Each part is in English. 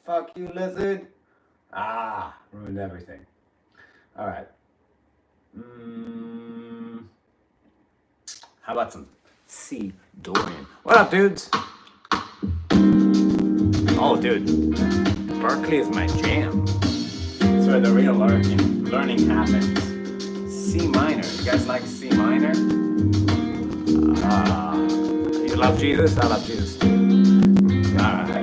Fuck you, lizard. Ah, ruined everything. All right. How about some C Dorian? What up, dudes? Oh, dude. Berkeley is my jam. It's where the real learning happens. C minor. You guys like C minor? You love Jesus? I love Jesus too. All right.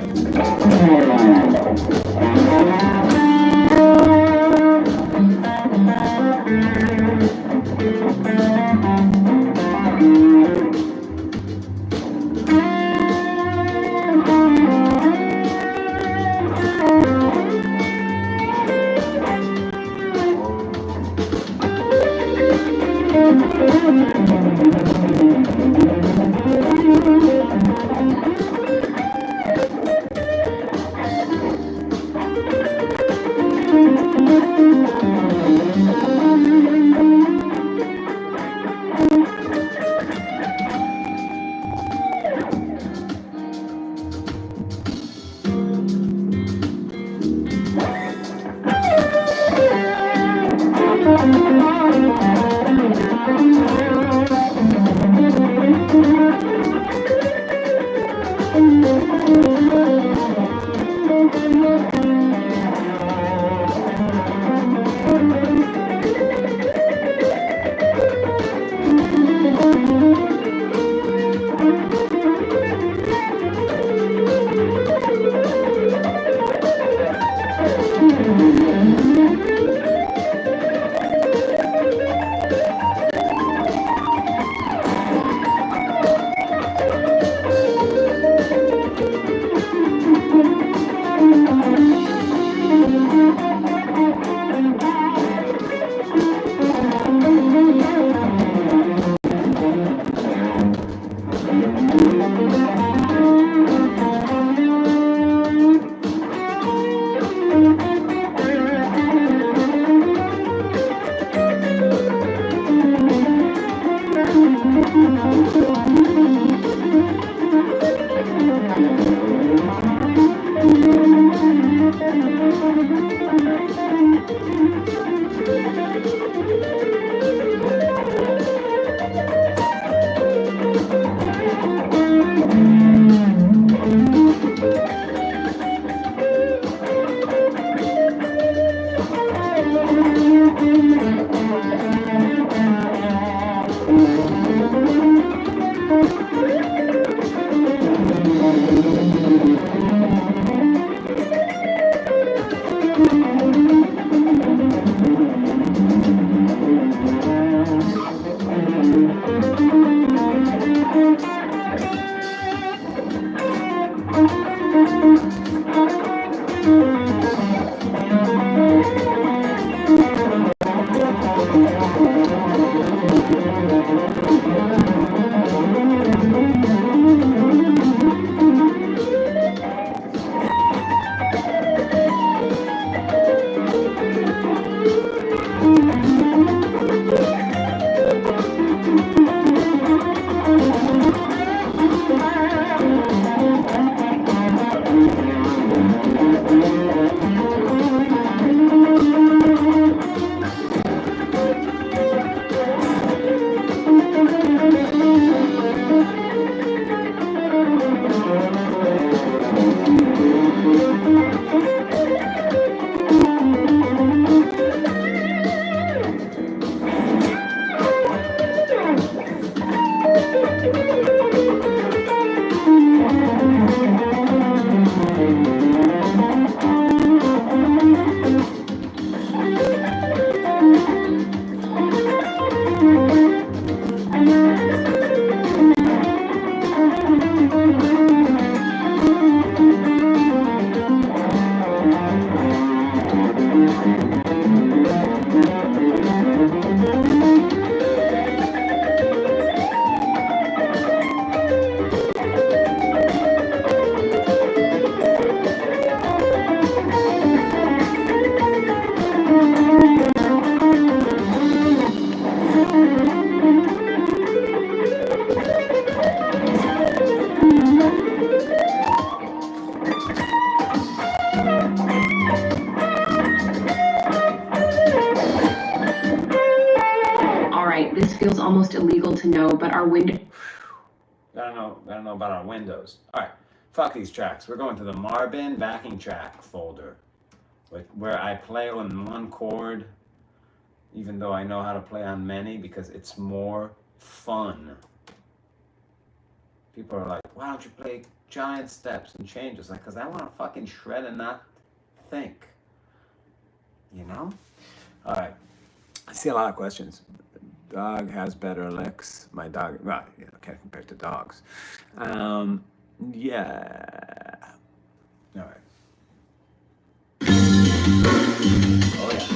feels almost illegal to know, but our window. I don't know about our windows. All right, fuck these tracks. We're going to the Marbin backing track folder, where I play on one chord, even though I know how to play on many, because it's more fun. People are like, why don't you play giant steps and changes? Like, because I want to fucking shred and not think. You know? All right. I see a lot of questions. Dog has better licks. My dog, well, yeah, okay, compared to dogs. Yeah. All right. Oh, yeah.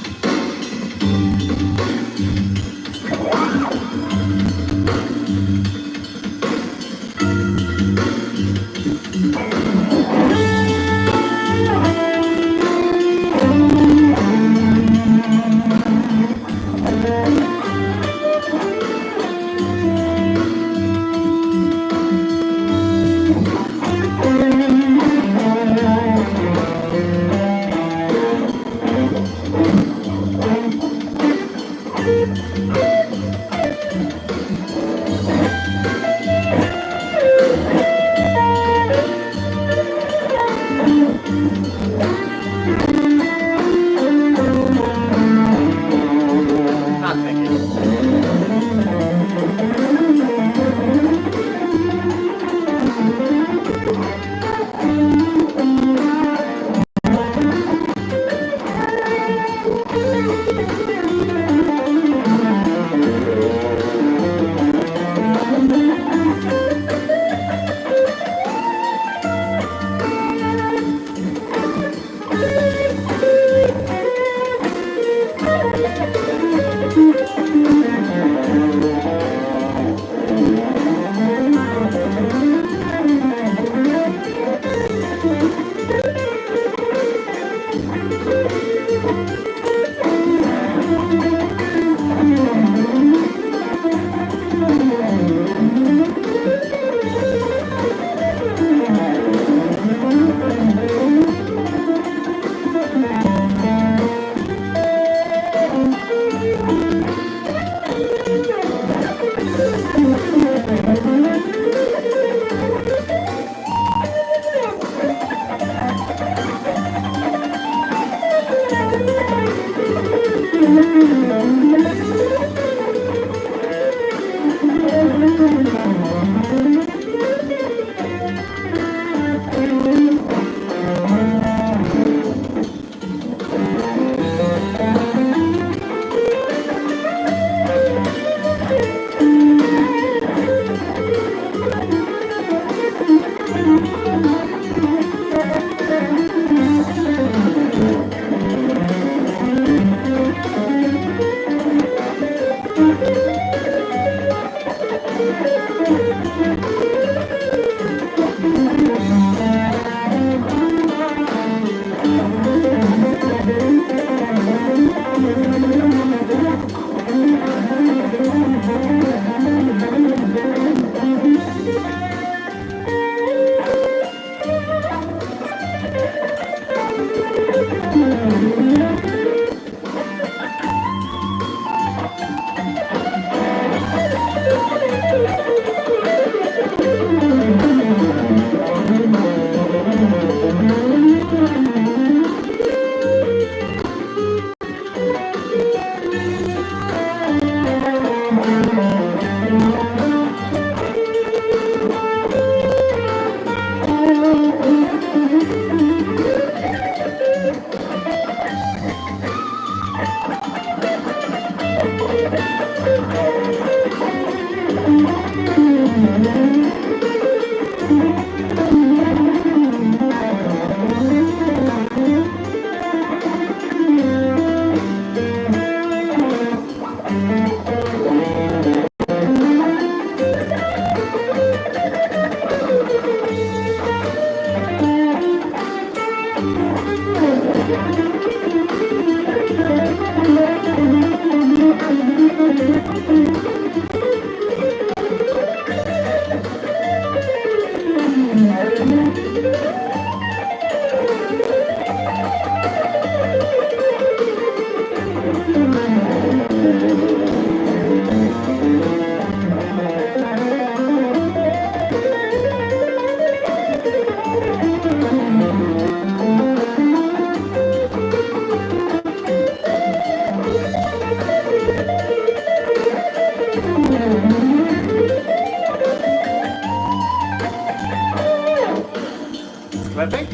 Clipping?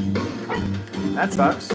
That sucks.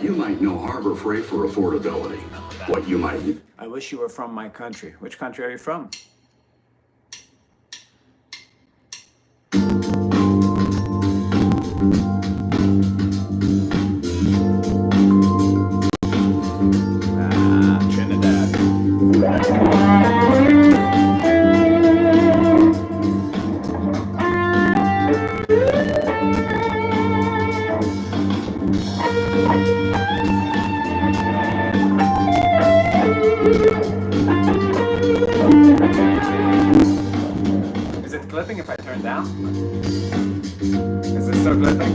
You might know Harbor Freight for affordability. What you might... I wish you were from my country. Which country are you from? Trinidad. Is it clipping if I turn down? Is it still clipping?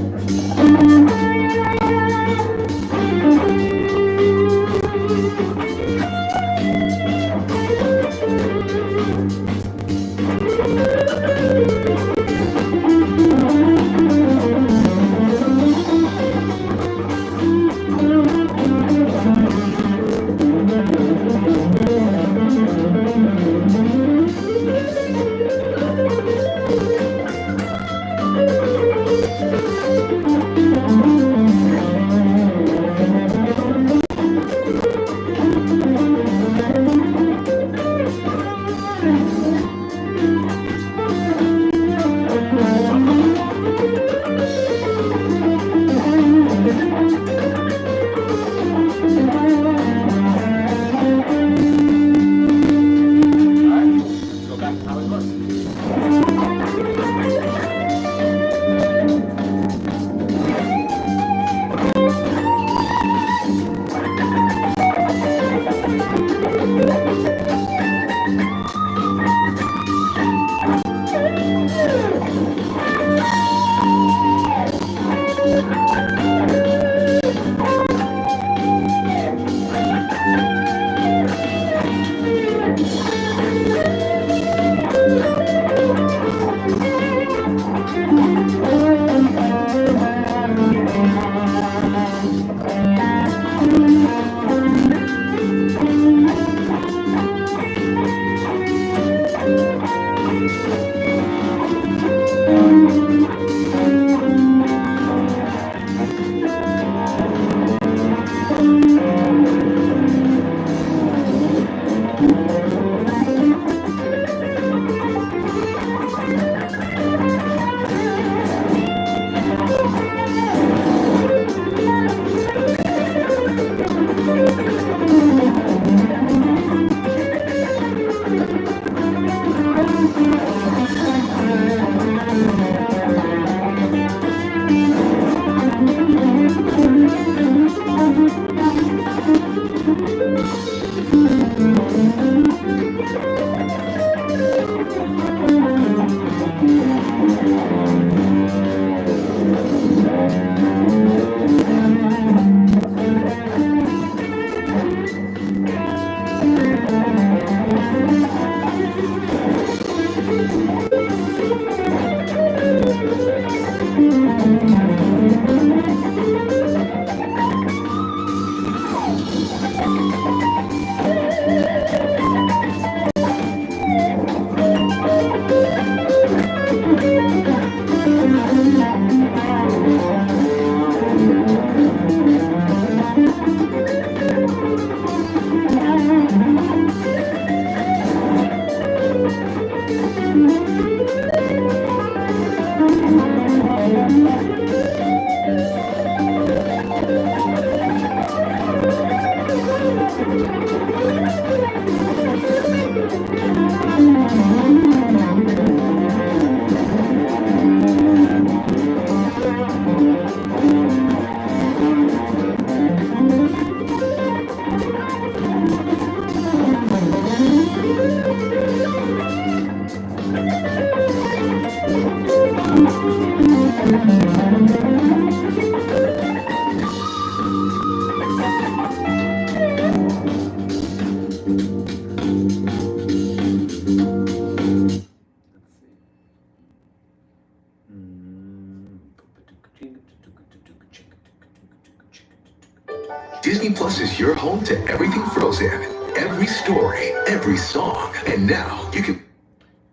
Disney Plus is your home to everything Frozen, every story, every song, and now you can. You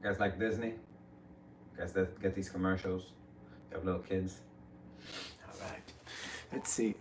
guys like Disney? You guys that get these commercials? You have little kids? All right. Let's see.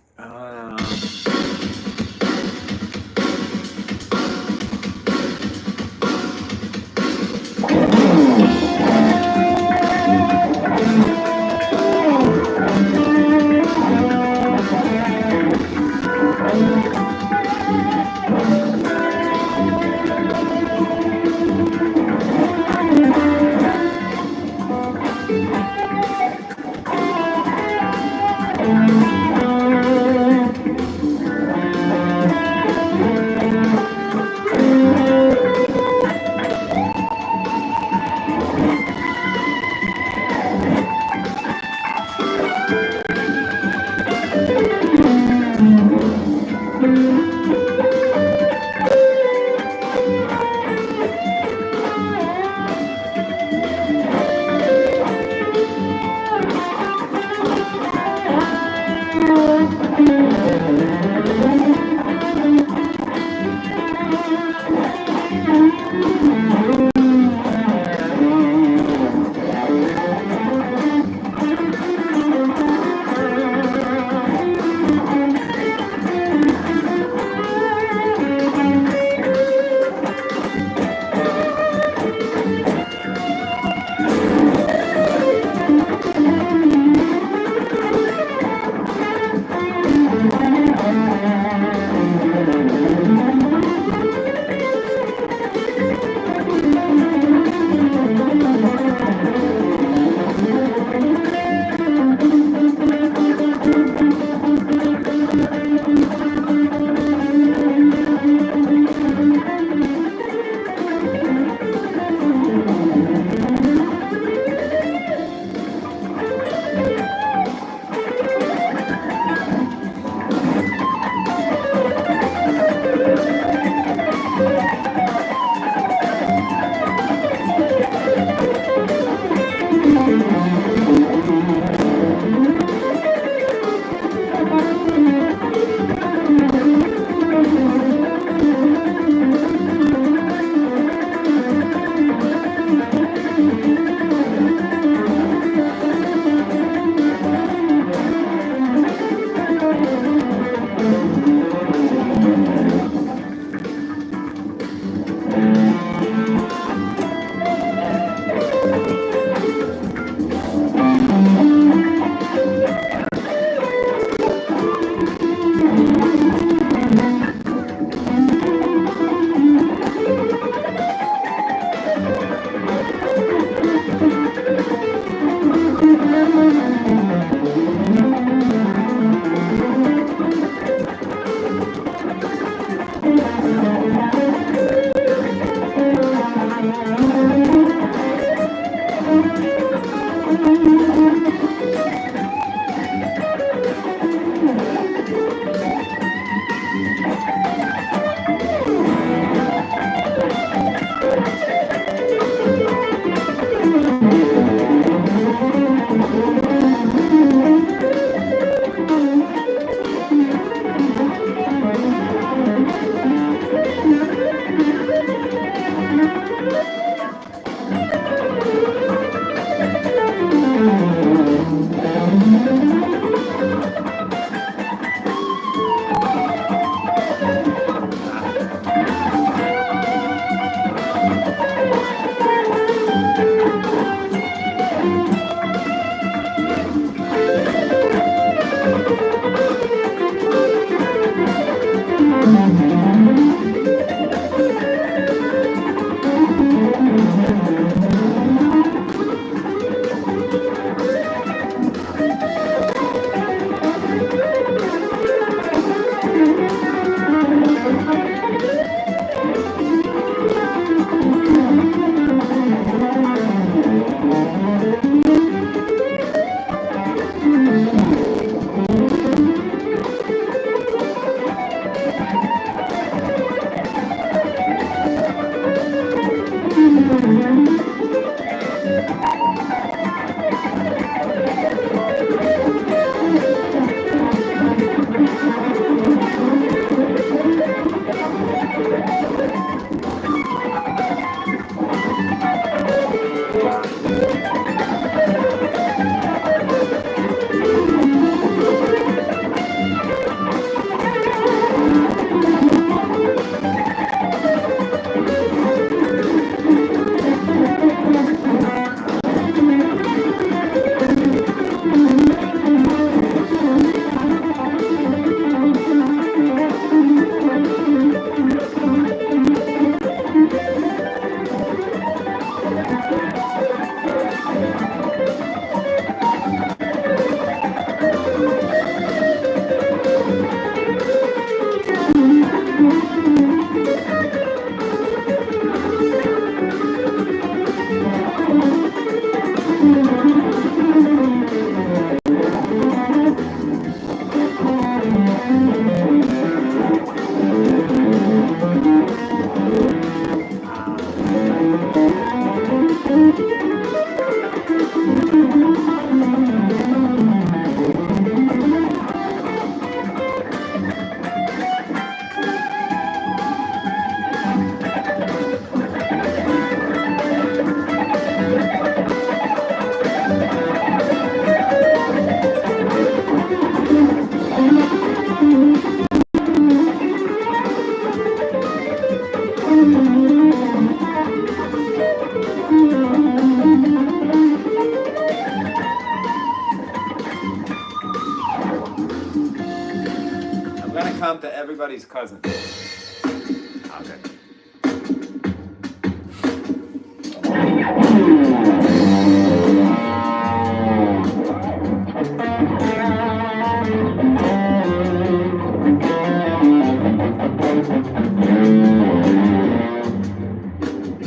I'm gonna come to everybody's cousin. Okay.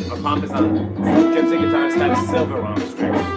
A pump is on. Gypsy guitar's got a silver on the strings.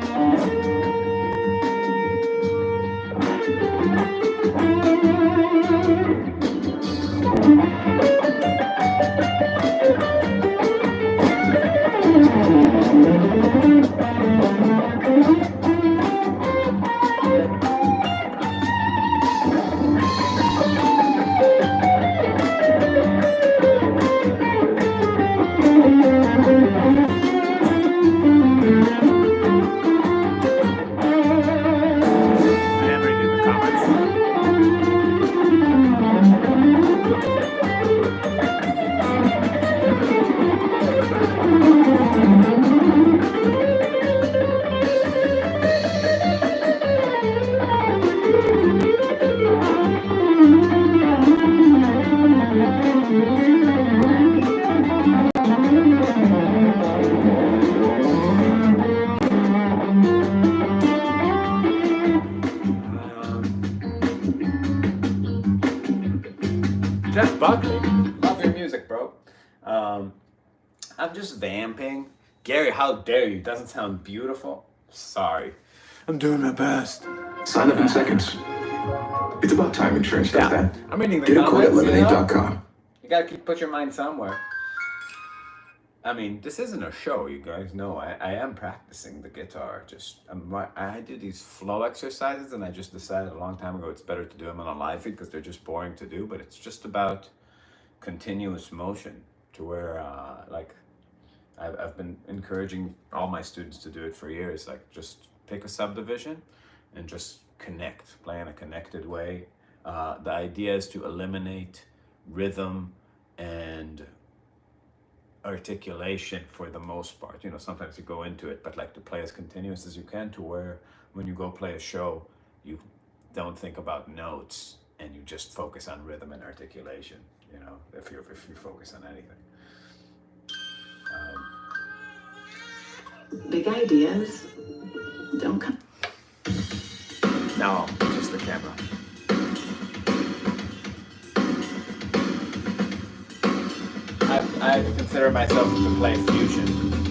I am reading the comments. Jeff Buckley, love your music, bro. I'm just vamping. Gary, how dare you? Doesn't sound beautiful. Sorry. I'm doing my best. Sign up in seconds. It's about time insurance does that. I'm reading the Get a quote at comments, you know? lemonade.com. You gotta put your mind somewhere. I mean, this isn't a show, you guys know. I am practicing the guitar. I do these flow exercises, and I just decided a long time ago it's better to do them on a live feed because they're just boring to do. But it's just about continuous motion, to where I've been encouraging all my students to do it for years. Like, just pick a subdivision and just connect, play in a connected way. The idea is to eliminate rhythm and articulation for the most part. You know, sometimes you go into it, but like to play as continuous as you can, to where when you go play a show, you don't think about notes and you just focus on rhythm and articulation. You know, if you focus on anything. Big ideas don't come. No, just the camera. I consider myself to play fusion.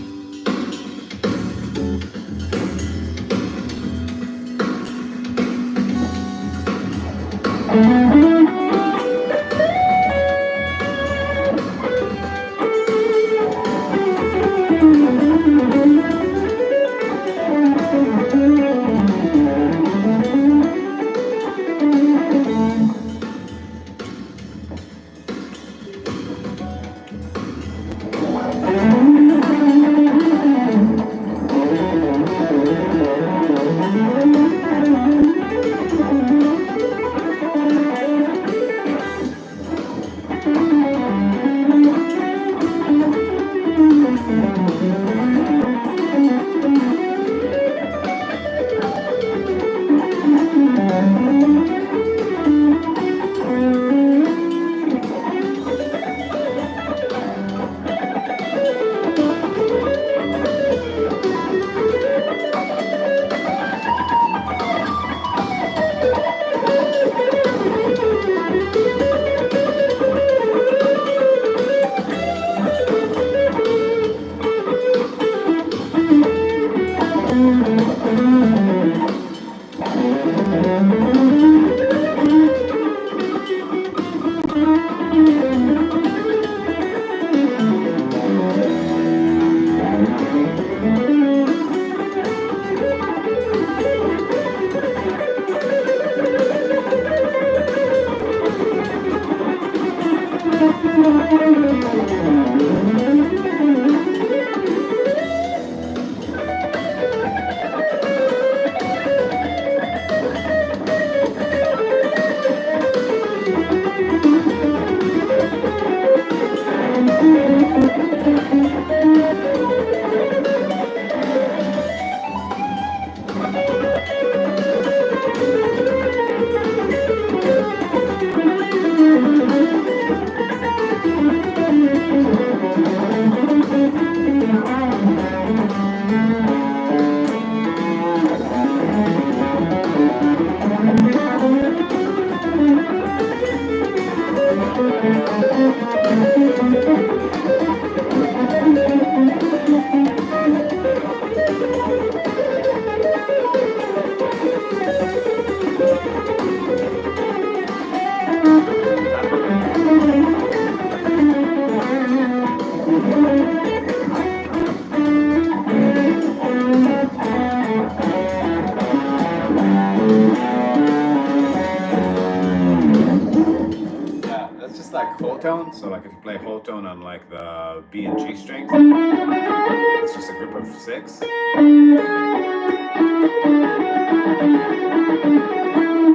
tone. So like if you play whole tone on like the B and G strings, it's just a group of 6.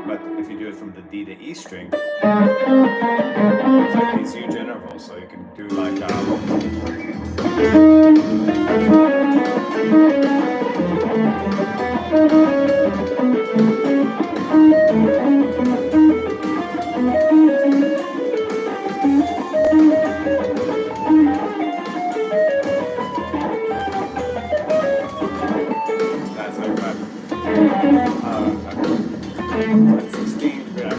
But if you do it from the D to E string, it's like these huge intervals. So you can do like that's like 16, like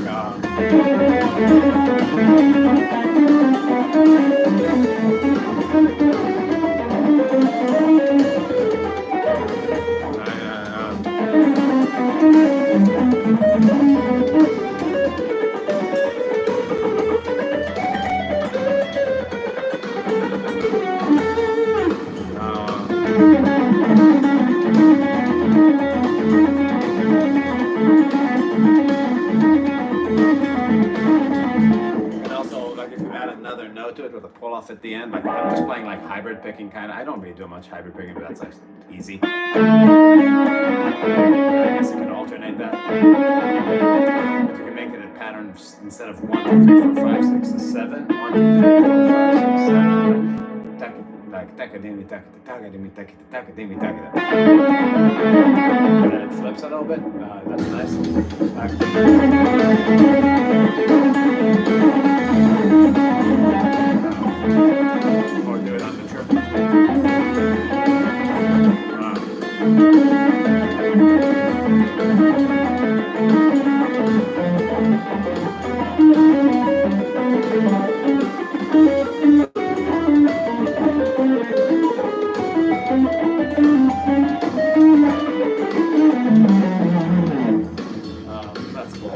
and also, like if you add another note to it with a pull off at the end, like I'm just playing like hybrid picking kind of. I don't really do much hybrid picking, but that's like easy. I guess you can alternate that. But you can make it a pattern instead of 1, 2, 3, 4, 5, 6, 7. 1, 2, 3, 4, 5, 6, 7. Like takadimi, takadimi, takadimi, takadimi. And then it flips a little bit. That's nice. Or do it on the trip. That's cool.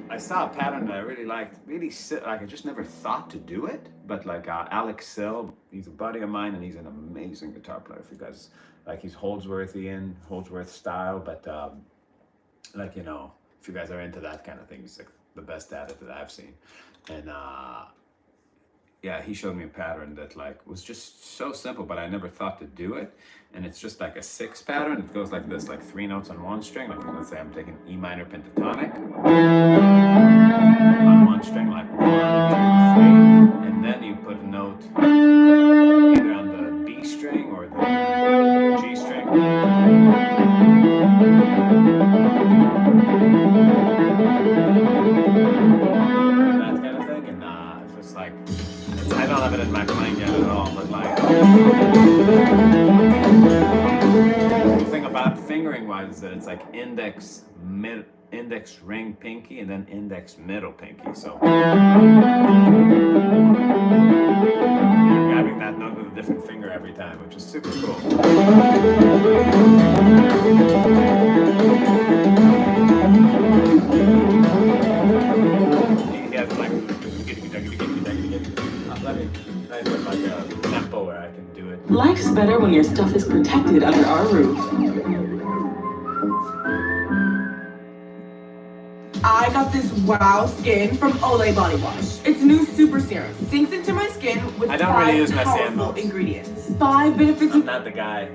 I saw a pattern that I really liked. Like I just never thought to do it, but like Alex Sill, he's a buddy of mine, and he's an amazing guitar player. If you guys like, he's Holdsworth style, but like if you guys are into that kind of thing, he's like the best at it that I've seen, and yeah, he showed me a pattern that like was just so simple, but I never thought to do it. And it's just like a 6 pattern. It goes like this, like 3 notes on one string. Like let's say I'm taking E minor pentatonic on one string, like 1, 2, 3, and then you put a note either on the B string or the G string. That kind of thing, and it's just like I don't have it in my playing yet at all, but like the thing about fingering wise is that it's like index ring pinky and then index middle pinky. So you're grabbing that note with a different finger every time, which is super cool. He has like let me put like a tempo where I can do it. Life's better when your stuff is protected under our roof. I got this wow skin from Olay Body Wash. It's new super serum. Sinks into my skin with I don't really 5 use my powerful sandals. ingredients. 5 benefits. I'm not the guy.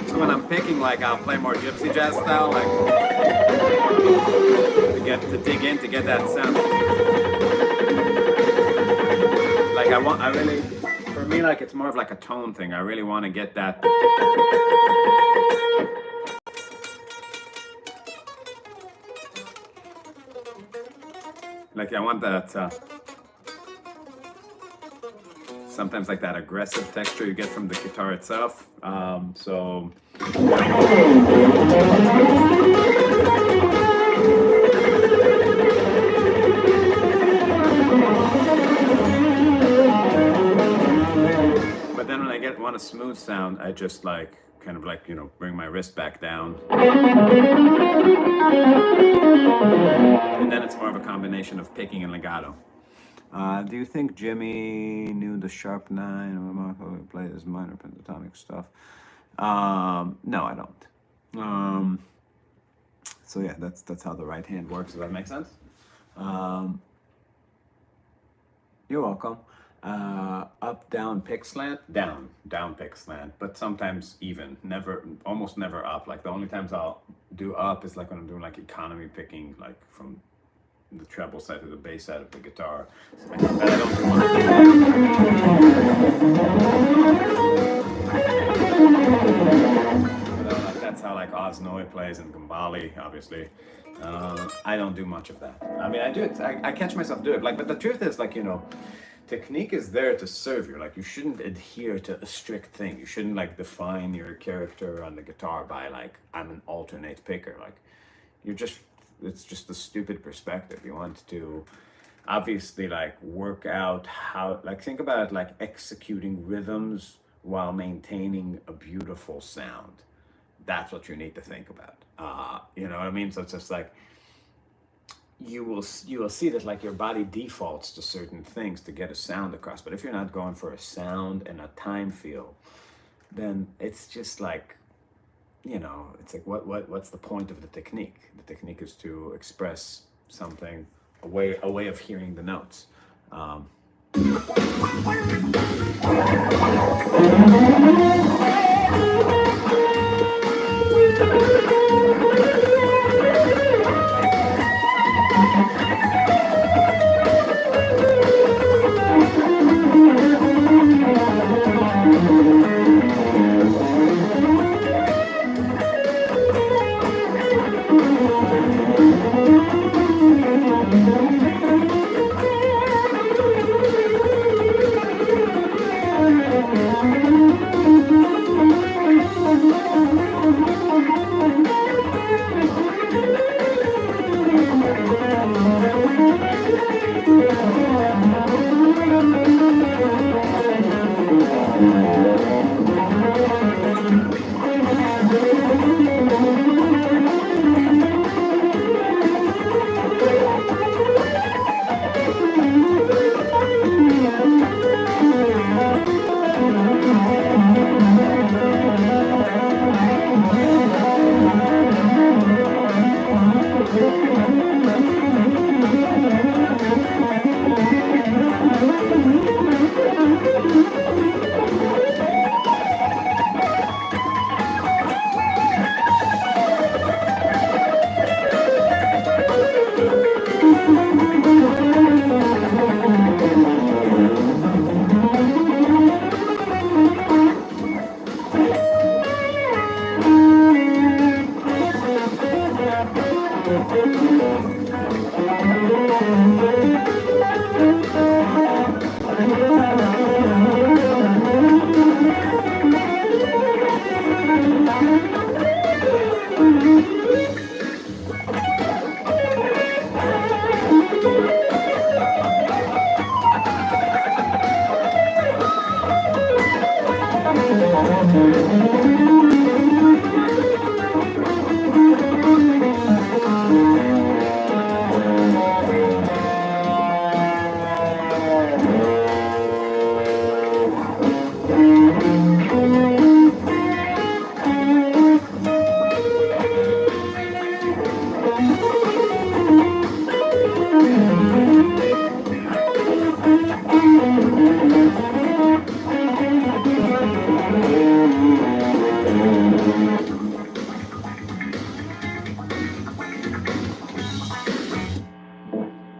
So when I'm picking, like, I'll play more gypsy jazz style, like to dig in to get that sound. Like I really, for me, like it's more of like a tone thing. I really want to get that. Like I want that. Sometimes like that aggressive texture you get from the guitar itself. So. But then when I want a smooth sound, I just like kind of like, you know, bring my wrist back down. And then it's more of a combination of picking and legato. Do you think Jimmy knew the sharp 9 or Marco played his minor pentatonic stuff? No, I don't. So yeah, that's how the right hand works. Does that make sense? You're welcome. Up, down, pick slant, down, pick slant, but sometimes even, almost never up. Like the only times I'll do up is like when I'm doing like economy picking, like from the treble side to the bass side of the guitar. And I don't do much. That's how like Osnoy plays and Gambali, obviously. I don't do much of that. I mean, I do it. I catch myself do it. Like, but the truth is, like, you know, technique is there to serve you. Like, you shouldn't adhere to a strict thing. You shouldn't like define your character on the guitar by like, I'm an alternate picker. Like, it's just a stupid perspective. You want to obviously like work out how, like, think about it like executing rhythms while maintaining a beautiful sound. That's what you need to think about. You know what I mean? So it's just like, you will see that like your body defaults to certain things to get a sound across. But if you're not going for a sound and a time feel, then it's just like, you know, it's like what's the point of the technique? The technique is to express something, a way of hearing the notes.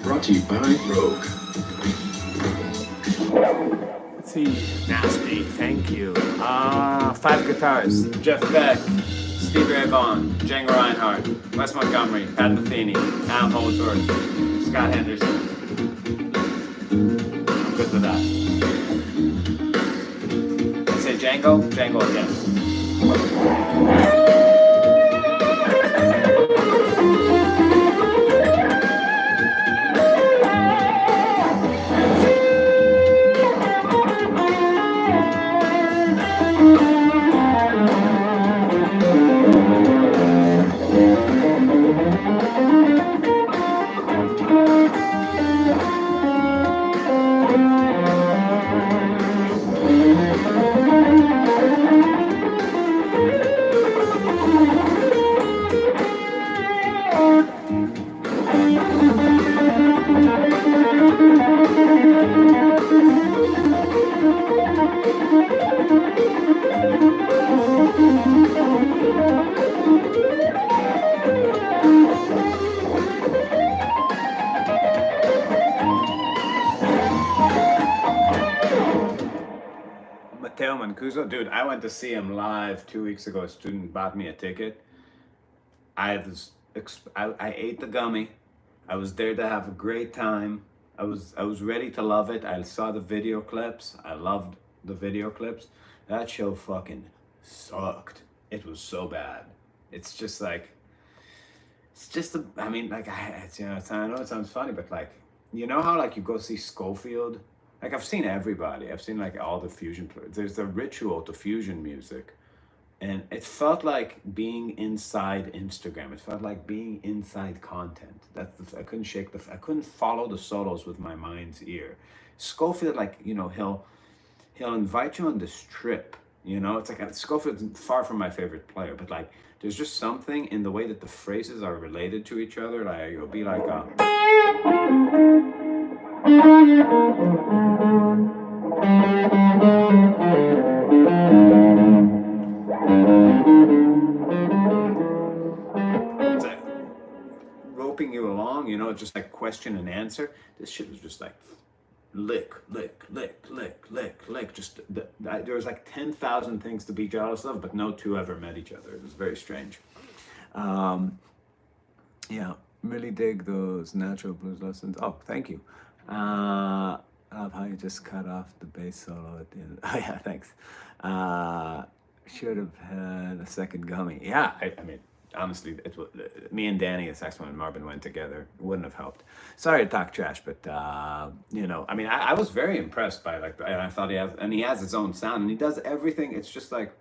Brought to you by Rogue. Let's see. Nasty, thank you. 5 guitars. Jeff Beck, Stevie Ray Vaughan, Django Reinhardt, Wes Montgomery, Pat Metheny, Al Holdsworth, Scott Henderson. I'm good with that. I say Django, Django again. Matteo Mancuso, dude, I went to see him live 2 weeks ago. A student bought me a ticket. I ate the gummy. I was there to have a great time. I was ready to love it. I saw the video clips. I loved the video clips. That show fucking sucked. It was so bad. It's just like, I mean, like, I know it sounds funny, but like, you know how like you go see Schofield? Like I've seen everybody. I've seen like all the fusion. There's a ritual to fusion music. And it felt like being inside Instagram. It felt like being inside content. I couldn't follow the solos with my mind's ear. Schofield, like, you know, he'll invite you on this trip. You know, it's like Schofield's far from my favorite player, but like there's just something in the way that the phrases are related to each other. Like it'll be like it's like roping you along, you know, just like question and answer. This shit was just like lick. Just there was like 10,000 things to be jealous of, but no two ever met each other. It was very strange. Yeah, really dig those natural blues lessons. Oh, thank you. I love how you just cut off the bass solo at the end. Oh yeah, thanks. Should have had a second gummy. Yeah, I mean, honestly, me and Danny, the saxophone, and Marvin went together. It wouldn't have helped. Sorry to talk trash, but you know, I mean, I was very impressed by like, and I thought he has his own sound, and he does everything. It's just like,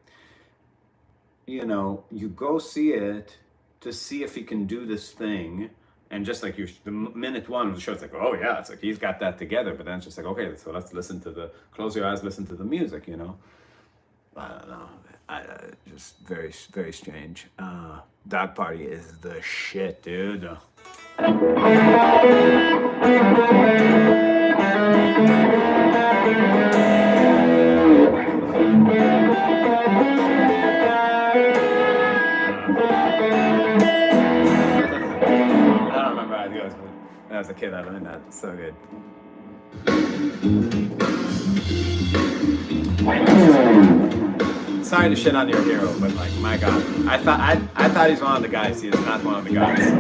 you know, you go see it to see if he can do this thing, and just like the minute one of the show, it's like, oh yeah, it's like he's got that together. But then it's just like, okay, so let's listen to close your eyes, listen to the music, you know. I don't know. Just very, very strange. Dog Party is the shit, dude. As a kid, I learned that. It's so good. Sorry to shit on your hero, but like, my God, I thought he's one of the guys. He is not one of the guys.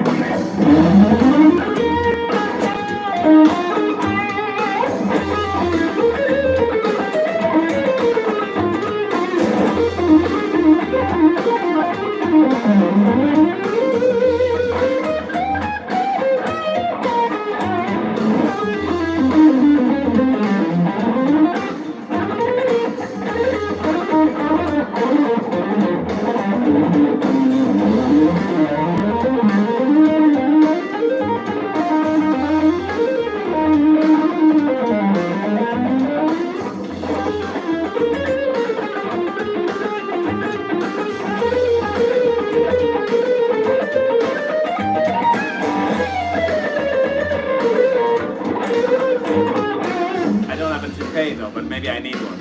okay though, but maybe I need one.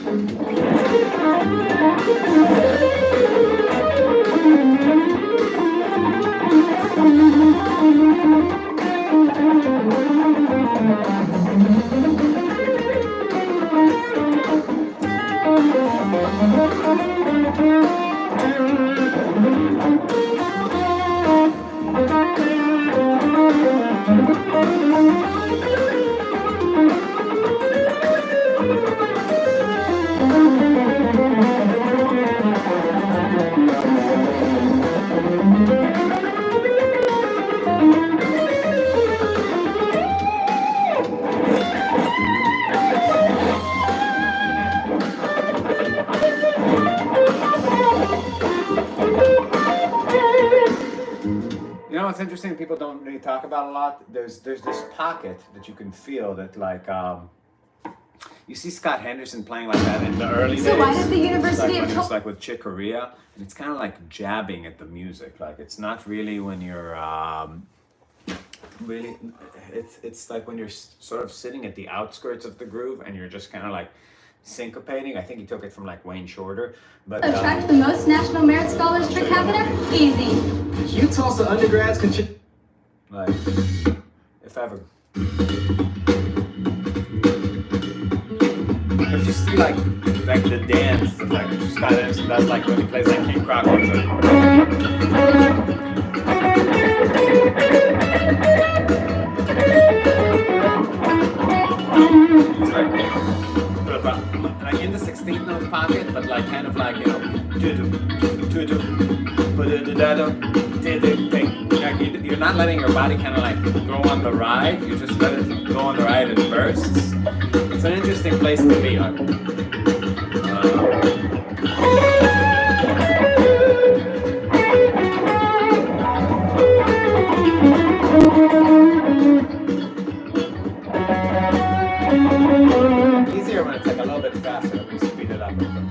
You know what's interesting? People don't really talk about a lot. There's this pocket that you can feel that like you see Scott Henderson playing like that in the early days. So why does the University like of when it's like with Chick Corea, and it's kind of like jabbing at the music. Like it's not really when you're really. It's like when you're sort of sitting at the outskirts of the groove and you're just kind of like syncopating. I think he took it from like Wayne Shorter, but attract the most National Merit Scholars per capita? Easy. You Tulsa undergrads can like if ever. If you see like the dance that like Scott Anderson does, like when he plays like King Crocker, it's like, like in the 16th note pocket, but like kind of like, you know, like you're not letting your body kind of like go on the ride, you just let it go on the ride in bursts. It's an interesting place to be. Like, easier when it's like a little bit faster. Let me speed it up a little bit.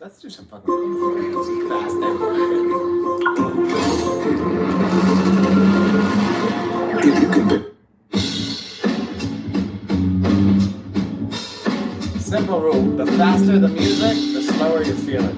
Let's do some fucking fast tempo. If you can. Simple rule: the faster the music, the slower you feel it.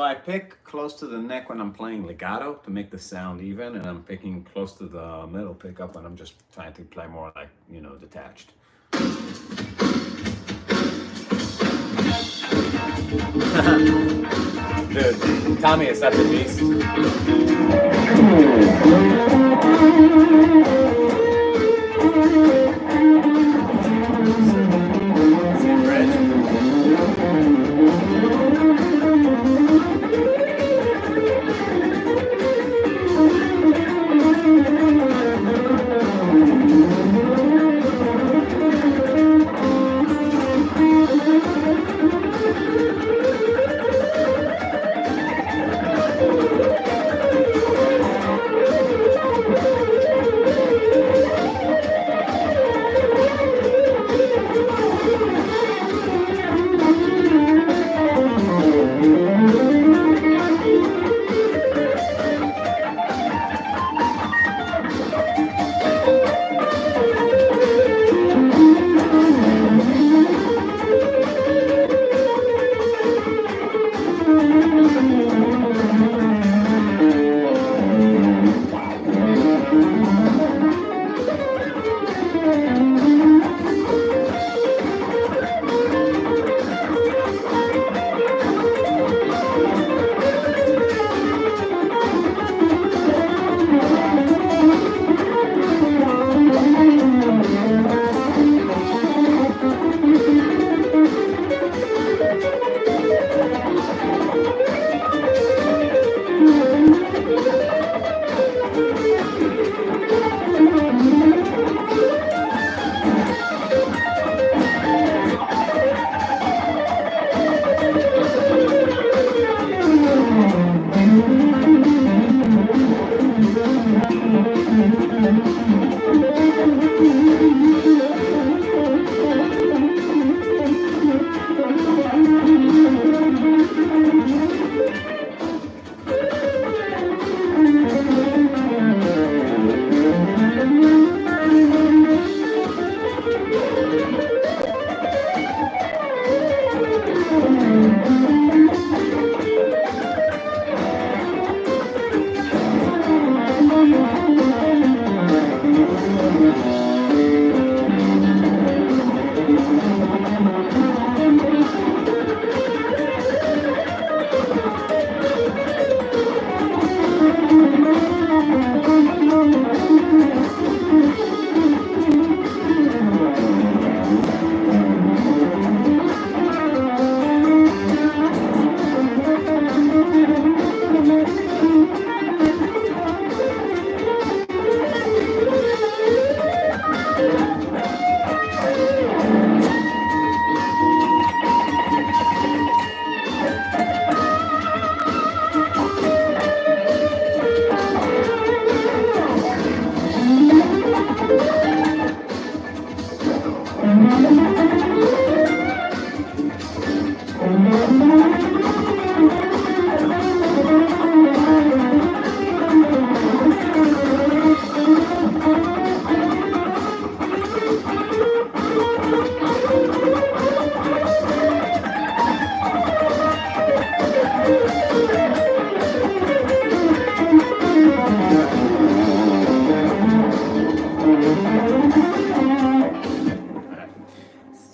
I pick close to the neck when I'm playing legato to make the sound even, and I'm picking close to the middle pickup when I'm just trying to play more like, you know, detached. Dude, Tommy is such a beast. Same bridge.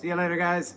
See you later, guys.